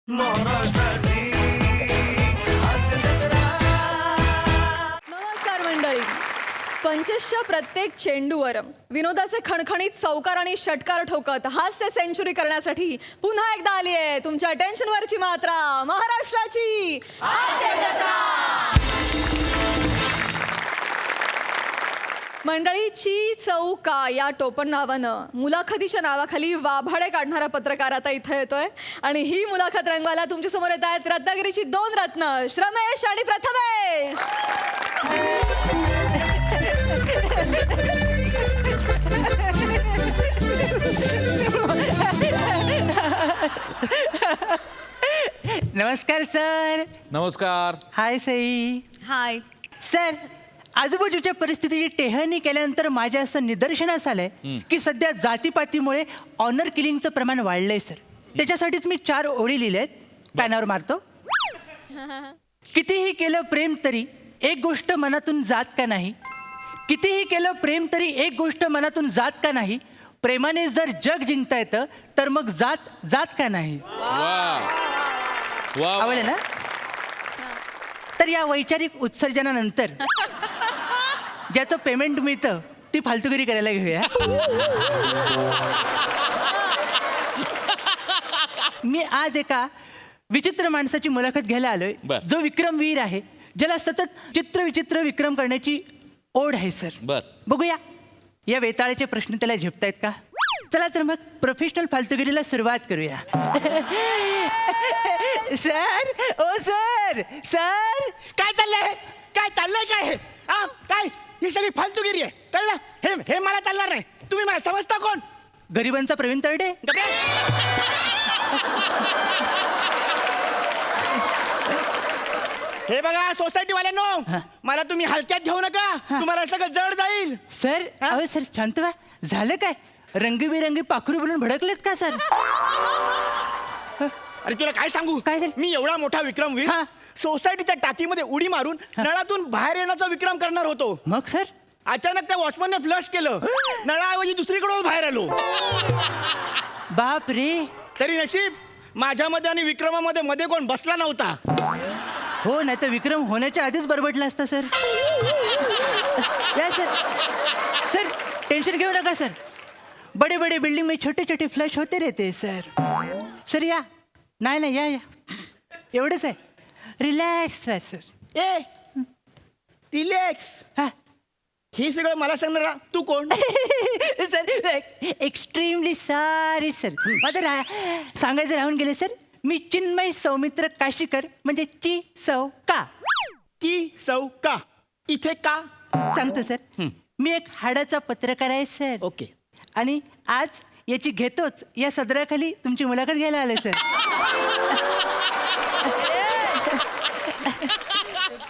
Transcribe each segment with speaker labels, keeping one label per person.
Speaker 1: नमस्कार मंडळी. पंचेसच्या प्रत्येक चेंडूवर विनोदाचे खणखणीत चौकार आणि षटकार ठोकत हास्य सेंचुरी करण्यासाठी पुन्हा एकदा आली आहे तुमच्या टेन्शनवरची मात्रा, महाराष्ट्राची हास्य जत्रा. मंडळी, ची चौका या टोपण नावानं मुलाखतीच्या नावाखाली वाभाडे काढणारा पत्रकार आता इथं येतोय आणि ही मुलाखत रंगवायला तुमच्या समोर येत आहेत रत्नागिरीची दोन रत्न, श्रमेश आणि प्रथमेश.
Speaker 2: नमस्कार सर.
Speaker 3: नमस्कार.
Speaker 2: हाय सई.
Speaker 1: हाय
Speaker 2: सर, आजूबाजूच्या परिस्थितीची टेहळणी केल्यानंतर माझ्या असं निदर्शनास आलंय की सध्या जातीपातीमुळे ऑनर किलिंगचं प्रमाण वाढलंय सर. त्याच्यासाठीच मी 4 ओळी लिहिल्यात, पॅनावर मारतो. कितीही केलं प्रेम तरी एक गोष्ट मनातून जात का नाही. कितीही केलं प्रेम तरी एक गोष्ट मनातून जात का नाही. प्रेमाने जर जग जिंकता येतं तर मग जात जात का नाही. आवडले ना. तर या वैचारिक उत्सर्जनानंतर ज्याचं पेमेंट मिळतं ती फालतुगिरी करायला घेऊया. मी आज एका विचित्र माणसाची मुलाखत घ्यायला आलोय,
Speaker 3: बर.
Speaker 2: जो विक्रमवीर आहे, ज्याला सतत चित्रविचित्र विक्रम करण्याची ओढ आहे सर.
Speaker 3: बर.
Speaker 2: बघूया या वेताळाचे प्रश्न त्याला झेपतायत का. चला तर मग प्रोफेशनल फालतुगिरीला सुरुवात करूया. सर, ओ सर, सर.
Speaker 4: काय चाललंय, काय चाललंय, काय हे काय ही सगळी फालतूगिरी आहे, कळलं. हे हे मला चालणार नाही. तुम्ही मला समजता कोण?
Speaker 2: गरिबांचा प्रवीण तरडे.
Speaker 4: हे बघा सोसायटी वाल्यांनो, मला तुम्ही हलक्यात घेऊ नका. तुम्हाला सगळं जड जाईल.
Speaker 2: सर,
Speaker 4: हा?
Speaker 2: अहो सर शांत व्हा. झालं काय? रंगीबिरंगी पाखरू बनून भडकलेत का सर?
Speaker 4: अरे तुला काय सांगू,
Speaker 2: काय झालं?
Speaker 4: मी एवढा मोठा विक्रमवीर
Speaker 2: हा.
Speaker 4: सोसायटीच्या टाकीमध्ये उडी मारून नळातून बाहेर येण्याचा विक्रम करणार होतो.
Speaker 2: मग सर?
Speaker 4: अचानक त्या वॉचमनने फ्लश केलं. नळाऐवजी दुसरीकडून बाहेर आलो.
Speaker 2: बाप रे.
Speaker 4: तरी नशीब माझ्यामध्ये आणि विक्रमामध्ये मध्ये कोण बसला नव्हता.
Speaker 2: हो, नाही तर विक्रम होण्याच्या आधीच बरबटला असता सर. या सर. सर टेंशन घेऊ नका सर. बडे बडे बिल्डिंग में छोटे छोटे फ्लश होते रहते सर. सर या. नाही नाही, या या. एवढंच आहे. रिलॅक्स व्हा सर.
Speaker 4: ए रिलॅक्स.
Speaker 2: हा.
Speaker 4: ही सगळं मला सांगणार तू कोण?
Speaker 2: Sir extremely sorry sir. माझं सांगायचं राहून गेले सर. मी चिन्मय सौमित्र काशीकर, म्हणजे ची सौ का.
Speaker 4: की चौका इथे का?
Speaker 2: सांगतो सर. मी एक हाडाचा पत्रकार आहे सर.
Speaker 4: ओके.
Speaker 2: आणि आज याची घेतोच या सदराखाली तुमची मुलाखत घ्यायला आले सर.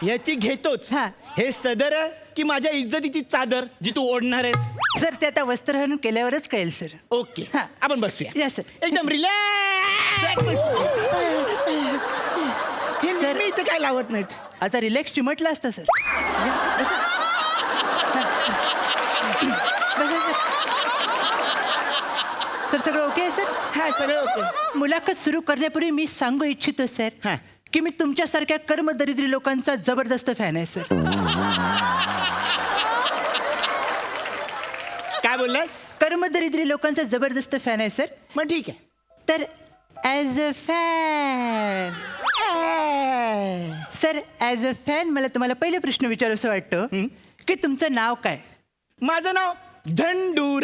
Speaker 4: याची घेतोच.
Speaker 2: हा.
Speaker 4: हे सदर आहे की माझ्या इज्जतीची चादर जी तू ओढणार आहेस?
Speaker 2: सर ते आता वस्त्रहरण केल्यावरच कळेल सर.
Speaker 4: ओके.
Speaker 2: हा.
Speaker 4: आपण बसूया.
Speaker 2: या सर.
Speaker 4: एकदम रिलॅक्स. हे
Speaker 2: सर.
Speaker 4: मी इथे काय लावत नाहीत.
Speaker 2: आता रिलॅक्स चिमटला असतं सर. सर सगळं ओके आहे सर.
Speaker 4: हा सगळं ओके.
Speaker 2: मुलाखत सुरू करण्यापूर्वी मी सांगू इच्छितो सर
Speaker 4: हा.
Speaker 2: की मी तुमच्यासारख्या कर्मदरिद्री लोकांचा जबरदस्त फॅन आहे सर.
Speaker 4: काय बोललास?
Speaker 2: कर्मदरिद्री लोकांचा जबरदस्त फॅन आहे सर.
Speaker 4: मग ठीक आहे.
Speaker 2: तर as a fan sir, as a fan मला तुम्हाला पहिले प्रश्न विचारावंसं वाटतं की तुमचं नाव काय?
Speaker 4: माझं नाव झंडूर.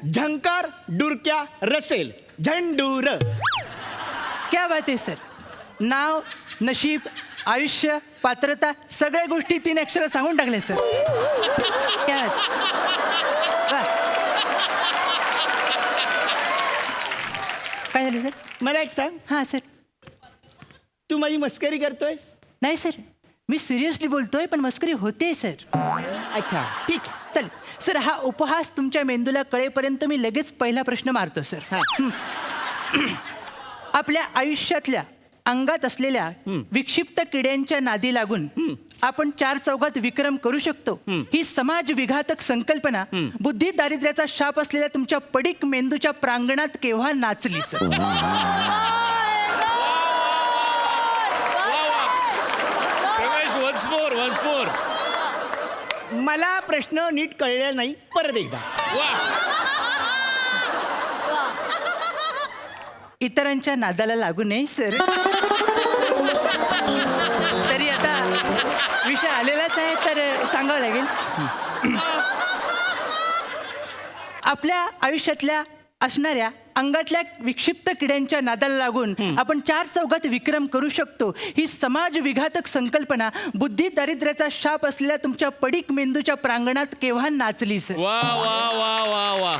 Speaker 4: झंकार डुरक्या रसेल. झंडूर.
Speaker 2: क्या बात आहे सर. नाव, नशीब, आयुष्य, पात्रता सगळ्या गोष्टी 3 अक्षरात सांगून टाकले सर. क्या बात. वा. काय झालं सर?
Speaker 4: मला एक सांग,
Speaker 2: हां सर.
Speaker 4: तू माझी मस्करी करतोय?
Speaker 2: नाही सर, मी सिरियसली बोलतोय, पण मस्करी होते सर.
Speaker 4: अच्छा ठीक आहे.
Speaker 2: चल सर, हा उपहास तुमच्या मेंदूला कळेपर्यंत मी लगेच पहिला प्रश्न मारतो सर.
Speaker 4: हा.
Speaker 2: आपल्या आयुष्यातल्या अंगात असलेल्या विक्षिप्त किड्यांच्या नादी लागून आपण 4 चौघात विक्रम करू शकतो, ही समाज विघातक संकल्पना बुद्धी दारिद्र्याचा शाप असलेल्या तुमच्या पडीक मेंदूच्या प्रांगणात केव्हा नाचली सर?
Speaker 3: Once more.
Speaker 4: मला प्रश्न नीट कळलेला नाही, परत एकदा.
Speaker 3: वा.
Speaker 2: इतरांच्या नादाला लागू नये सर. तरी आता विषय आलेलाच आहे तर सांगावं लागेल. आपल्या आयुष्यातल्या असणाऱ्या अंगातल्या विक्षिप्त किड्यांच्या नादाला लागून आपण 4 चौघात विक्रम करू शकतो. ही समाज विघातक संकल्पना बुद्धी दारिद्र्याचा शाप असलेल्या तुमच्या पडीक मेंदूच्या प्रांगणात केव्हा नाचली सर?
Speaker 3: वा वा वा वा वा.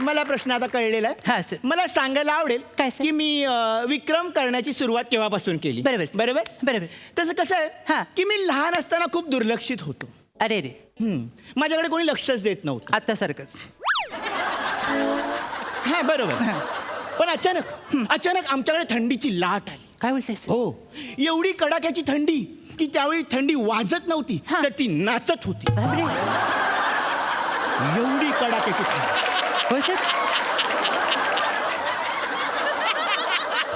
Speaker 4: मला प्रश्न आता कळलेला
Speaker 2: हा,
Speaker 4: आहे.
Speaker 2: सर.
Speaker 4: मला सांगायला आवडेल
Speaker 2: काय, सर?
Speaker 4: की मी विक्रम करण्याची सुरुवात केव्हापासून केली.
Speaker 2: बरोबर, सर.
Speaker 4: बरोबर
Speaker 2: बरोबर.
Speaker 4: तसं कसं
Speaker 2: हा.
Speaker 4: आहे की मी लहान असताना खूप दुर्लक्षित होतो.
Speaker 2: अरे रे,
Speaker 4: माझ्याकडे कोणी लक्षच देत नव्हतं.
Speaker 2: आता सारखंच.
Speaker 4: हा बरोबर. पण अचानक आमच्याकडे थंडीची लाट आली.
Speaker 2: काय बोलताय सर?
Speaker 4: हो, एवढी कडाक्याची थंडी की त्यावेळी थंडी वाजत नव्हती
Speaker 2: हा.
Speaker 4: तर ती नाचत होती.
Speaker 2: बापरे.
Speaker 4: एवढी कडाक्याची थंडी.
Speaker 2: हो सर.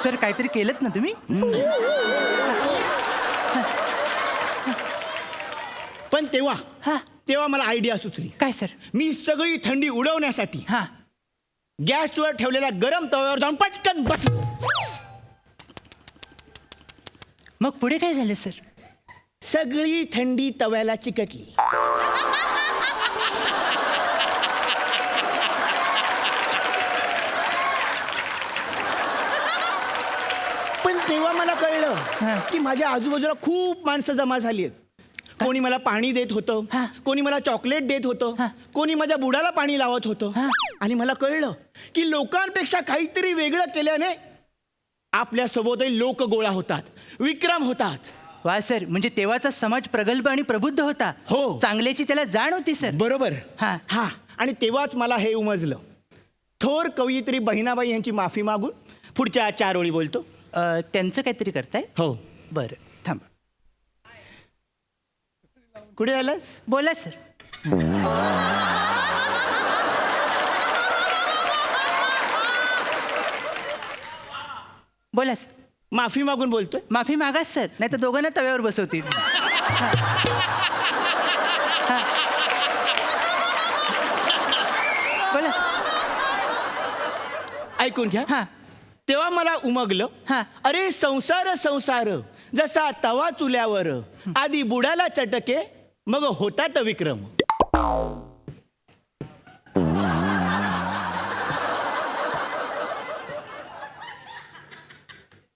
Speaker 2: सर काहीतरी केलं ना तुम्ही?
Speaker 4: पण
Speaker 2: हा.
Speaker 4: तेव्हा मला आयडिया सुचली.
Speaker 2: काय सर?
Speaker 4: मी सगळी थंडी उडवण्यासाठी
Speaker 2: हा.
Speaker 4: गॅसवर ठेवलेल्या गरम तव्यावर जाऊन पटकन बस.
Speaker 2: मग पुढे काय झालं सर?
Speaker 4: सगळी थंडी तव्याला चिकटली. पण तेव्हा मला
Speaker 2: हा.
Speaker 4: कळलं की माझ्या आजूबाजूला खूप माणसं जमा झाली आहेत. कोणी मला पाणी देत होतं,
Speaker 2: हा.
Speaker 4: कोणी मला चॉकलेट देत होतं,
Speaker 2: हा.
Speaker 4: कोणी माझ्या बुडाला पाणी लावत होतं.
Speaker 2: हा.
Speaker 4: आणि मला कळलं की लोकांपेक्षा काहीतरी वेगळं केल्याने आपल्या सोबतही लोक गोळा होतात, विक्रम होतात.
Speaker 2: वा सर, म्हणजे तेव्हाचा समाज प्रगल्भ आणि प्रबुद्ध होता.
Speaker 4: हो.
Speaker 2: चांगल्याची त्याला जाण होती सर.
Speaker 4: बरोबर.
Speaker 2: हा.
Speaker 4: हा. आणि तेव्हाच मला हे उमजलं. थोर कवयित्री बहिणाबाई यांची माफी मागून पुढच्या 4 ओळी बोलतो.
Speaker 2: त्यांचं काहीतरी करताय?
Speaker 4: हो.
Speaker 2: बरं थांबा.
Speaker 4: कुठे झालं?
Speaker 2: बोला सर. बोला सर.
Speaker 4: माफी मागून बोलतोय.
Speaker 2: माफी मागाच सर, नाही तर दोघांना तव्यावर बसवतील. हा. हा. बोला.
Speaker 4: ऐकून घ्या.
Speaker 2: हा.
Speaker 4: तेव्हा मला उमगलं,
Speaker 2: हा.
Speaker 4: अरे संसार संसार जसा तवा चुल्यावर, आधी बुडाला चटके मग होतात विक्रम.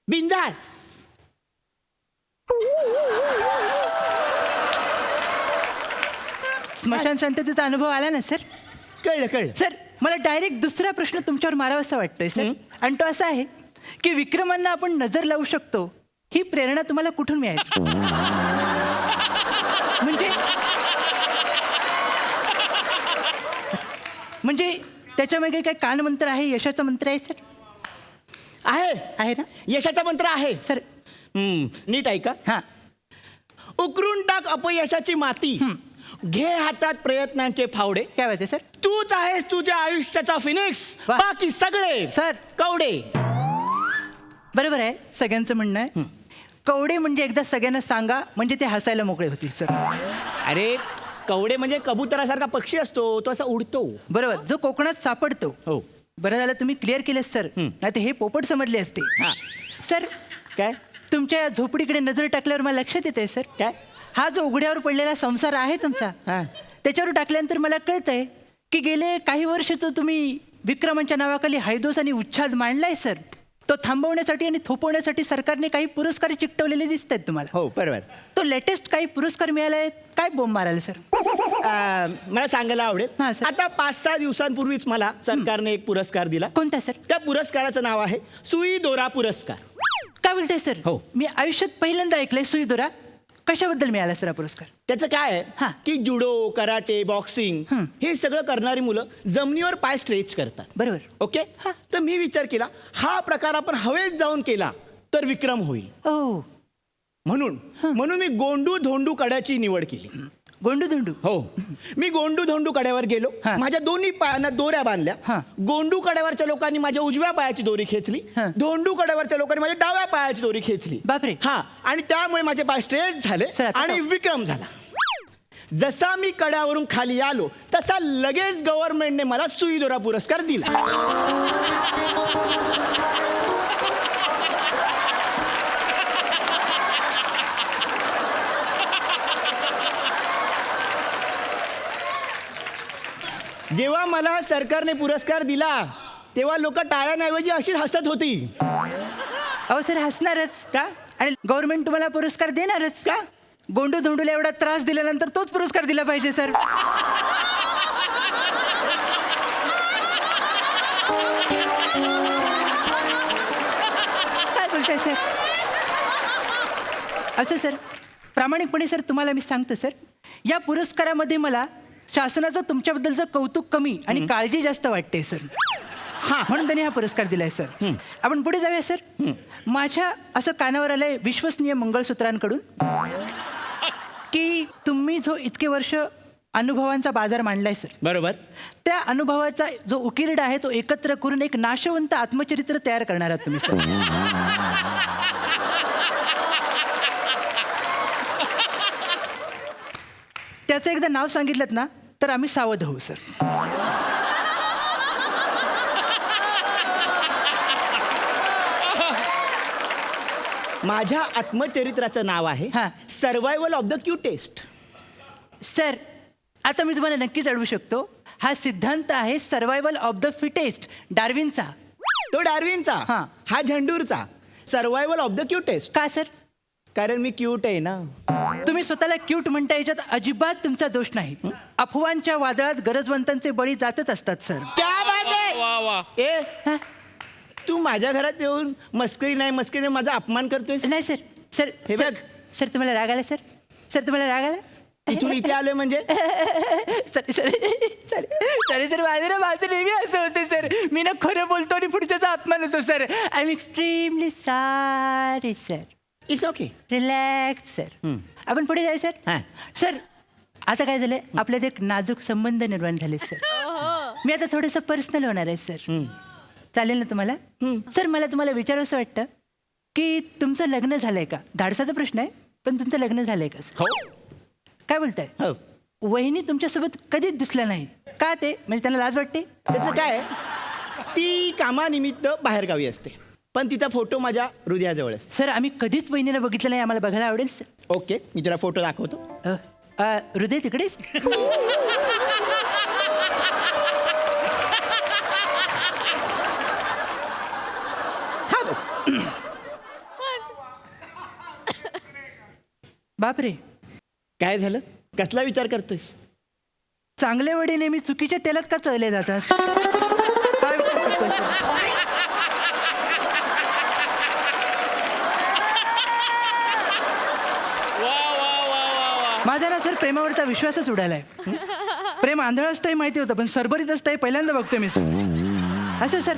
Speaker 4: बिंदास.
Speaker 2: स्मशान शांततेचा अनुभव आला ना सर?
Speaker 4: कळलं.
Speaker 2: सर मला डायरेक्ट दुसरा प्रश्न तुमच्यावर मारावासा वाटतोय सर. आणि तो असा आहे की विक्रमांना आपण नजर लावू शकतो, ही प्रेरणा तुम्हाला कुठून मिळाली? म्हणजे त्याच्यामागे काय कानमंत्र आहे, यशाचं मंत्र आहे सर? आहे ना?
Speaker 4: यशाचा मंत्र आहे.
Speaker 2: सर
Speaker 4: नीट ऐका.
Speaker 2: हा.
Speaker 4: उकरून टाक अपयशाची माती, घे हातात प्रयत्नांचे फावडे.
Speaker 2: काय वाटते सर?
Speaker 4: तूच आहेस तुझ्या आयुष्याचा फिनिक्स,
Speaker 2: वा.
Speaker 4: बाकी सगळे
Speaker 2: सर.
Speaker 4: कवडे.
Speaker 2: बरोबर आहे, सगळ्यांचं म्हणणं आहे. कवडे म्हणजे एकदा सगळ्यांना सांगा, म्हणजे ते हसायला मोकळे होतील सर.
Speaker 4: अरे कवडे म्हणजे कबुतरासारखा पक्षी असतो, तो असा उडतो.
Speaker 2: बरोबर, जो कोकणात सापडतो.
Speaker 4: हो.
Speaker 2: बरं झालं तुम्ही क्लिअर केलं सर, नाही तर हे पोपट समजले असते.
Speaker 4: हा.
Speaker 2: सर
Speaker 4: काय
Speaker 2: तुमच्या झोपडीकडे नजर टाकल्यावर मला लक्षात येते सर,
Speaker 4: काय?
Speaker 2: हा जो उघड्यावर पडलेला संसार आहे तुमचा,
Speaker 4: हा.
Speaker 2: त्याच्यावर टाकल्यानंतर मला कळतंय की गेले काही वर्ष तो तुम्ही विक्रमांच्या नावाखाली हैदोस आणि उच्छाद मांडलाय सर. तो थांबवण्यासाठी आणि थोपवण्यासाठी सरकारने काही पुरस्कार चिकटवलेले दिसत आहेत तुम्हाला.
Speaker 4: हो बरोबर.
Speaker 2: तो लेटेस्ट काही पुरस्कार मिळालाय, काय बोंब मारायला सर?
Speaker 4: मला सांगायला आवडेल,
Speaker 2: हा, सर.
Speaker 4: आता 5-6 दिवसांपूर्वीच मला सरकारने एक पुरस्कार दिला.
Speaker 2: कोणता सर?
Speaker 4: त्या पुरस्काराचं नाव आहे सुई दोरा पुरस्कार.
Speaker 2: काय बोलताय सर?
Speaker 4: हो.
Speaker 2: मी आयुष्यात पहिल्यांदा ऐकलंय सुई दोरा. कशाबद्दल मिळाला सर हा पुरस्कार?
Speaker 4: त्याचं काय
Speaker 2: हा.
Speaker 4: आहे की जुडो, कराटे, बॉक्सिंग हे सगळं करणारी मुलं जमिनीवर पाय स्ट्रेच करतात.
Speaker 2: बरोबर.
Speaker 4: ओके.
Speaker 2: हा.
Speaker 4: तर मी विचार केला, हा प्रकार आपण हवेत जाऊन केला तर विक्रम होईल.
Speaker 2: ओ.
Speaker 4: म्हणून मी गोंडू धोंडू कड्याची निवड केली.
Speaker 2: गोंडू धोंडू.
Speaker 4: हो मी गोंडू धोंडू कड्यावर गेलो.
Speaker 2: हा.
Speaker 4: माझ्या दोन्ही पायांना दोऱ्या बांधल्या.
Speaker 2: हा.
Speaker 4: गोंडू कड्यावरच्या लोकांनी माझ्या उजव्या पायाची दोरी खेचली.
Speaker 2: हा.
Speaker 4: धोंडू कड्यावरच्या लोकांनी माझ्या डाव्या पायाची दोरी खेचली.
Speaker 2: बापरे.
Speaker 4: हा आणि त्यामुळे माझे पाय स्ट्रेच झाले
Speaker 2: सर, आता
Speaker 4: आणि विक्रम झाला. जसा मी कड्यावरून खाली आलो तसा लगेच गव्हर्नमेंटने मला सुई दोरा पुरस्कार दिला. जेव्हा मला सरकारने पुरस्कार दिला तेव्हा लोक टाळ्यांऐवजी अशी हसत होती.
Speaker 2: अहो सर हसणारच
Speaker 4: का?
Speaker 2: आणि गव्हर्नमेंट तुम्हाला पुरस्कार देणारच
Speaker 4: का?
Speaker 2: गोंडू धोंडूला एवढा त्रास दिल्यानंतर तोच पुरस्कार दिला पाहिजे सर. काय बोलताय सर? असं सर प्रामाणिकपणे सर तुम्हाला मी सांगतो सर, या पुरस्कारामध्ये मला शासनाचं तुमच्याबद्दलचं कौतुक कमी आणि काळजी जास्त वाटते सर.
Speaker 4: हा
Speaker 2: म्हणून त्यांनी हा पुरस्कार दिलाय सर. आपण पुढे जाऊया सर. माझ्या असं कानावर आलंय विश्वसनीय मंगळसूत्रांकडून की तुम्ही जो इतके वर्ष अनुभवांचा बाजार मांडलाय सर,
Speaker 4: बरोबर.
Speaker 2: त्या अनुभवाचा जो उकिरडा आहे तो एकत्र करून एक नाशवंत आत्मचरित्र तयार करणार आहात तुम्ही सर. त्याचं एकदा नाव सांगितलं ना तर आम्ही सावध होऊ सर.
Speaker 4: माझ्या आत्मचरित्राचं नाव आहे
Speaker 2: हा.
Speaker 4: Survival of the cutest.
Speaker 2: Sir आता मी तुम्हाला नक्कीच अडवू शकतो. हा सिद्धांत आहे सर्वायवल ऑफ द फिटेस्ट डार्विनचा.
Speaker 4: तो डार्विनचा.
Speaker 2: हा.
Speaker 4: हा झंडूरचा. Survival of the cutest.
Speaker 2: का सर?
Speaker 4: कारण मी क्यूट आहे ना.
Speaker 2: तुम्ही स्वतःला क्यूट म्हणता याच्यात अजिबात तुमचा दोष नाही. अफवांच्या वादळात गरजवंतांचे बळी जातच असतात सर.
Speaker 4: क्या बात आहे.
Speaker 3: वा वा.
Speaker 4: ए
Speaker 2: हा?
Speaker 4: तू माझ्या घरात येऊन मस्करी नाही माझा अपमान करतोय.
Speaker 2: नाही सर. सर
Speaker 4: हे
Speaker 2: सर
Speaker 4: बघ.
Speaker 2: सर तुम्हाला राग आला सर? सर तुम्हाला राग आला?
Speaker 4: इथून इथे आलोय म्हणजे
Speaker 2: sir sir sir sir sir माझे ना माझं नेहमी असं होतं सर. मी ना खरं बोलतो आणि पुढच्याचा अपमान होतो sir. I am extremely sorry sir.
Speaker 4: It's okay.
Speaker 2: Relax sir. आपण पुढे जाऊ सर.
Speaker 4: हा.
Speaker 2: सर आता काय झालंय आपल्यात एक नाजूक संबंध निर्माण झाले सर. मी आता थोडंसं पर्सनल होणार आहे सर. चालेल ना तुम्हाला? सर मला तुम्हाला विचारावंसं वाटतं की तुमचं लग्न झालंय का? धाडसाचा प्रश्न आहे पण तुमचं लग्न झालंय का सर?
Speaker 4: हो
Speaker 2: काय बोलताय?
Speaker 4: हो.
Speaker 2: वहिनी तुमच्यासोबत कधीच दिसलं नाही का? ते म्हणजे त्यांना लाज वाटते?
Speaker 4: त्याचं काय आहे, ती कामानिमित्त बाहेरगावी असते पण तिचा फोटो माझ्या हृदयाजवळ असतो.
Speaker 2: सर आम्ही कधीच वहिनीला बघितलं नाही. आम्हाला बघायला आवडेल सर.
Speaker 4: ओके मी तुला फोटो दाखवतो.
Speaker 2: हृदय तिकडेच.
Speaker 4: हा बघ.
Speaker 2: बापरे.
Speaker 4: काय झालं? कसला विचार करतोयस?
Speaker 2: चांगले वडे नेहमी चुकीच्या तेलात का चळले जातात? काय विचार करतोय सर?
Speaker 3: वा वा वा वा वा.
Speaker 2: माझा ना सर प्रेमावरचा विश्वासच उडालाय. प्रेम आंधळं असतं हे माहिती होतं पण सरभरीत असतं हे पहिल्यांदा बघतोय मी सर. असं सर.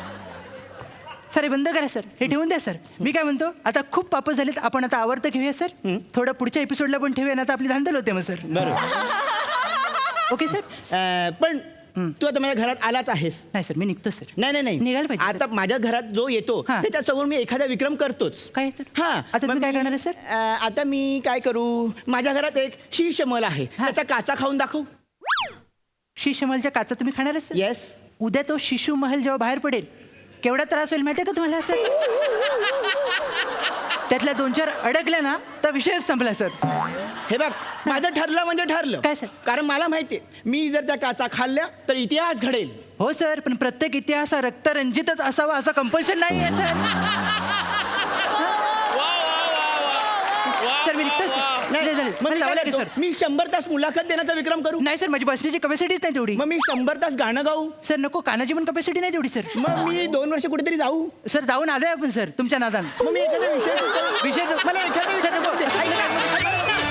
Speaker 2: सर हे बंद करा सर. हे ठेवून द्या सर. मी काय म्हणतो आता खूप पापं झालीत आपण आता आवर्त घेऊया सर. थोडं पुढच्या एपिसोडला पण ठेवूया ना आता आपली धांदल होते मग सर.
Speaker 4: बरोबर.
Speaker 2: Okay sir.
Speaker 4: पण तू आता माझ्या घरात आलाच आहेस.
Speaker 2: नाही सर मी निघतो सर.
Speaker 4: नाही
Speaker 2: निघायला पाहिजे
Speaker 4: आता माझ्या घरात जो येतो
Speaker 2: हा.
Speaker 4: त्याच्यासमोर मी एखादा विक्रम करतोच.
Speaker 2: काय सर?
Speaker 4: हा
Speaker 2: आता तुम्ही
Speaker 4: मग
Speaker 2: काय
Speaker 4: मी-
Speaker 2: करणार आहे सर?
Speaker 4: आता मी काय करू, माझ्या घरात एक शीशमल आहे
Speaker 2: हा.
Speaker 4: त्याचा काचा खाऊन दाखव.
Speaker 2: शिशुमहलच्या काचा तुम्ही खाणार सर?
Speaker 4: येस.
Speaker 2: उद्या तो शिशु महल जेव्हा बाहेर पडेल केवढा त्रास होईल माहितीये का तुम्हाला सर? त्यातल्या 2-4 अडकल्या ना तर विषयच संपला सर.
Speaker 4: हे बघ माझं ठरलं म्हणजे ठरलं.
Speaker 2: काय सर?
Speaker 4: कारण मला माहितीये मी जर त्या काचा खाल्ल्या तर इतिहास घडेल.
Speaker 2: हो सर पण प्रत्येक इतिहास हा रक्तरंजितच असावा असं कंपल्शन नाही आहे सर.
Speaker 3: वा वा वा वा. वा
Speaker 2: सर मी निघतो
Speaker 3: वा, वा.
Speaker 2: सर.
Speaker 4: नाही,
Speaker 2: नाही, झालं.
Speaker 4: मग
Speaker 2: मला
Speaker 4: मी
Speaker 2: जावं
Speaker 4: काय
Speaker 2: लागेल
Speaker 4: करतो?
Speaker 2: सर.
Speaker 4: मी 100 तास मुलाखत देण्याचा विक्रम करू.
Speaker 2: नाही सर माझी बसण्याची कपॅसिटीच नाही तेवढी.
Speaker 4: मग मी 100 तास गाणं गाऊ.
Speaker 2: सर नको कानाची पण कपॅसिटी नाही तेवढी सर.
Speaker 4: मग मी 2 वर्ष कुठेतरी जाऊ.
Speaker 2: सर जाऊन आलोय आपण सर तुमच्या नादान.
Speaker 4: मग मी एखादा विषय
Speaker 2: विषय
Speaker 4: मला एखादा
Speaker 2: सर नको.
Speaker 4: विषय